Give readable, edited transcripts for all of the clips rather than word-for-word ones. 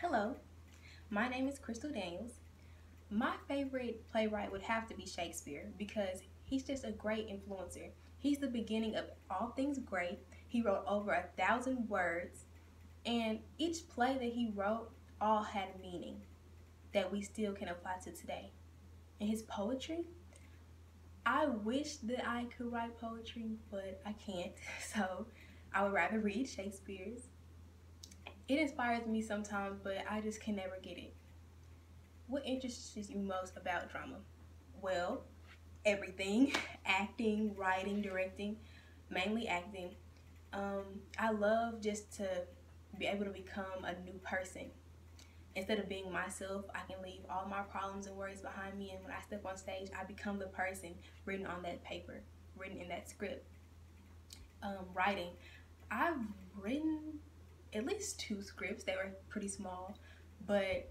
Hello, my name is Crystal Daniels. My favorite playwright would have to be Shakespeare because he's just a great influencer. He's the beginning of all things great. He wrote over 1,000 words, and each play that he wrote all had meaning that we still can apply to today. And his poetry, I wish that I could write poetry, but I can't. So I would rather read Shakespeare's. It inspires me sometimes, but I just can never get it. What interests you most about drama? Well, everything. Acting, writing, directing, mainly acting. I love just to be able to become a new person. Instead of being myself, I can leave all my problems and worries behind me, and when I step on stage, I become the person written on that paper, written in that script. Writing. I've written at least 2 scripts that were pretty small, but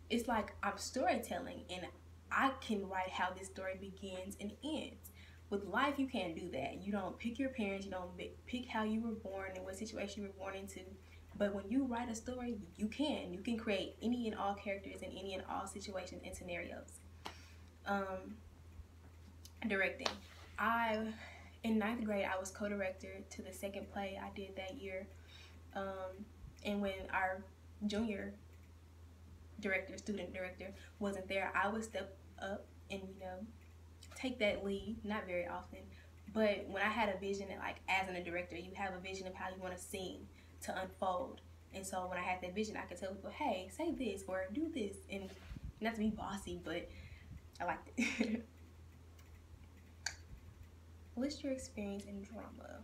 it's like I'm storytelling and I can write how this story begins and ends. With life, you can't do that. You don't pick your parents, you don't pick how you were born and what situation you were born into. But when you write a story, you can. You can create any and all characters in any and all situations and scenarios. Um, Directing. In ninth grade, I was co-director to the second play I did that year. And when our junior student director wasn't there, I would step up and take that lead. Not very often, but when I had a vision, that, like, as a director, you have a vision of how you want a scene to unfold. And so when I had that vision, I could tell people, hey, say this or do this. And not to be bossy, but I liked it. What's your experience in drama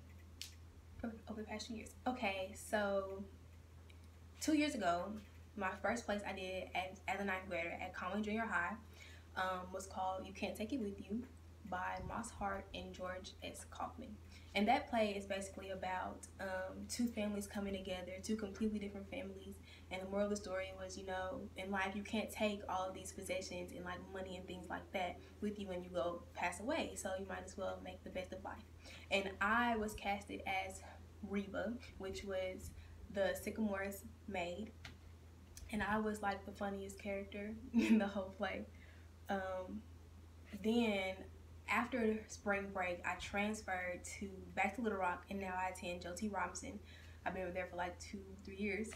over the past few years? Okay, so 2 years ago, my first place I did as a ninth grader at Conway Junior High was called You Can't Take It With You by Moss Hart and George S. Kaufman. And that play is basically about 2 families coming together, 2 completely different families. And the moral of the story was, in life you can't take all of these possessions and like money and things like that with you when you go pass away. So you might as well make the best of life. And I was casted as Reba, which was the Sycamore's maid. And I was like the funniest character in the whole play. Then after spring break, I transferred back to Little Rock, and now I attend Joe T. Robinson. I've been there for like 2-3 years,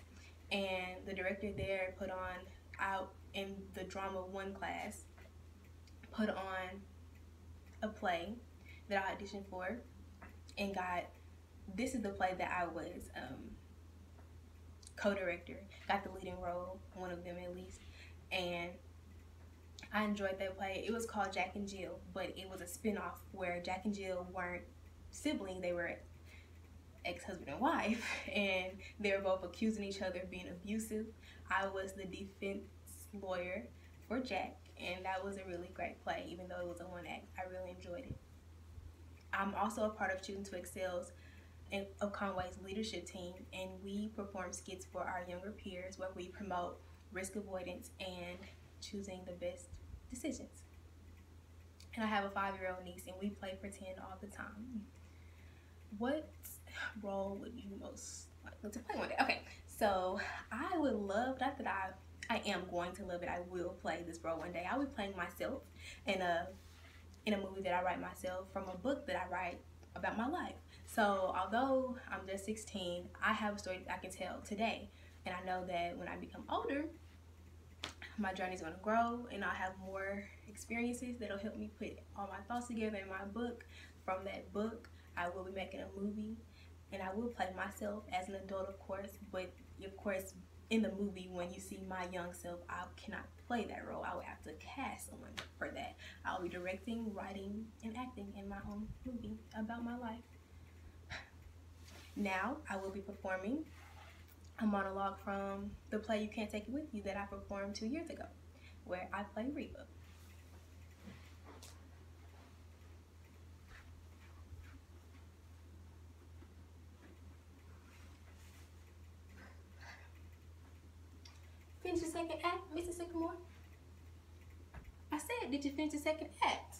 and the director there put on out in the drama 1 class, put on a play that I auditioned for, and this is the play that I was co-director, got the leading role, one of them at least, and I enjoyed that play. It was called Jack and Jill, but it was a spinoff where Jack and Jill weren't siblings, they were ex-husband and wife, and they were both accusing each other of being abusive. I was the defense lawyer for Jack, and that was a really great play, even though it was a 1 act. I really enjoyed it. I'm also a part of Student to Excel's of Conway's leadership team, and we perform skits for our younger peers where we promote risk avoidance and choosing the best decisions. And I have a 5-year-old niece, and we play pretend all the time. What role would you most like to play one day? Okay, so I would love, not that I am going to love it, I will play this role one day. I'll be playing myself in a movie that I write myself from a book that I write about my life. So although I'm just 16, I have a story that I can tell today, and I know that when I become older, my journey is going to grow, and I'll have more experiences that'll help me put all my thoughts together in my book. From that book, I will be making a movie, and I will play myself as an adult, of course, but of course, in the movie, when you see my young self, I cannot play that role. I will have to cast someone for that. I'll be directing, writing, and acting in my own movie about my life. Now, I will be performing a monologue from the play You Can't Take It With You that I performed 2 years ago, where I play Reba. Finish the second act, Mrs. Sycamore? I said, did you finish the second act?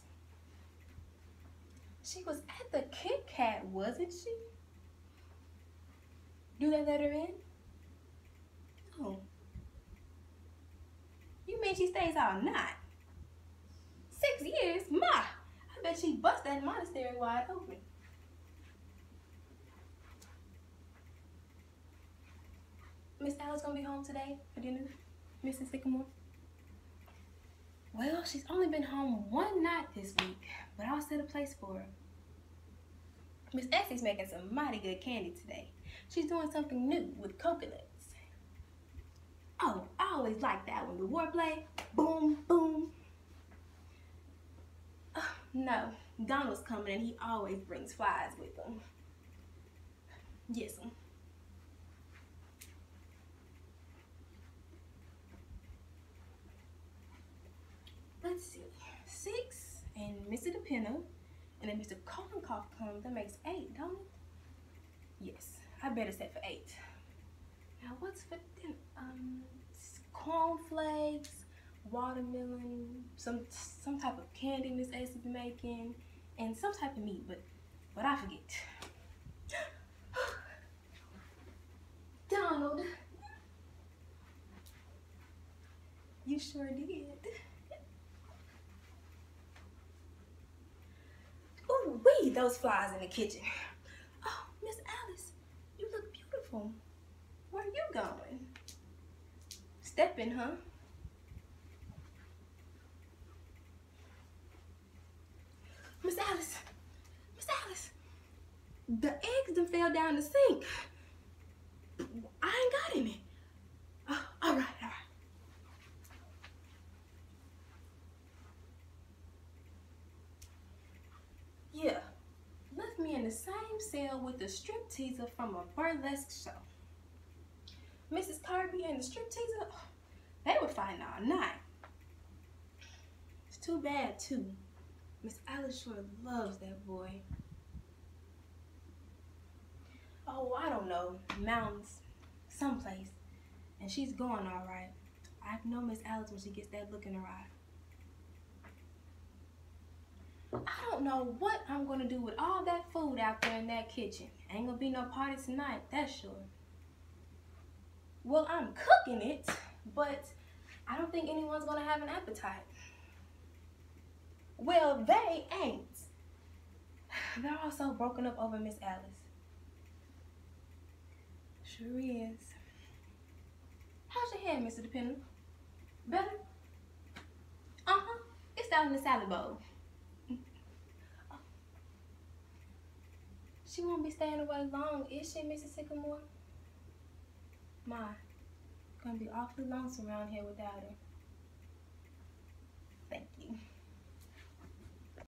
She was at the Kit Kat, wasn't she? Do they let her in? No. think she stays all night? 6 years? Ma! I bet she bust that monastery wide open. Miss Alice gonna be home today for dinner, Mrs. Sycamore? Well, she's only been home one night this week, but I'll set a place for her. Miss Essie's making some mighty good candy today. She's doing something new with coconuts. Oh, I always like that one. The wordplay, boom, boom. No, Donald's coming and he always brings flies with him. Yes, sir. Let's see, 6 and Mr. DePinna, and then Mr. Collencoff comes, that makes 8, don't it? Yes, I better set for 8. Now what's for dinner? Cornflakes, watermelon, some type of candy Miss Essie's making, and some type of meat, but I forget. Donald, you sure did. Ooh wee, those flies in the kitchen. Oh, Miss Alice, you look beautiful. Where are you going? Stepping, huh? Miss Alice, the eggs done fell down the sink. I ain't got any. Oh, all right. Yeah, left me in the same cell with the stripteaser from a burlesque show. Mrs. Kirby and the stripteaser, they were fighting all night. It's too bad, too. Miss Alice sure loves that boy. Oh, I don't know, mountains, someplace. And she's going all right. I know Miss Alice when she gets that look in her eye. I don't know what I'm gonna do with all that food out there in that kitchen. Ain't gonna be no party tonight, that's sure. Well, I'm cooking it, but I don't think anyone's gonna have an appetite. Well, they ain't. They're all so broken up over Miss Alice. Sure is. How's your head, Mr. DePinna? Better? Uh-huh. It's down in the salad bowl. She won't be staying away long, is she, Mrs. Sycamore? My, gonna be awfully lonesome around here without her.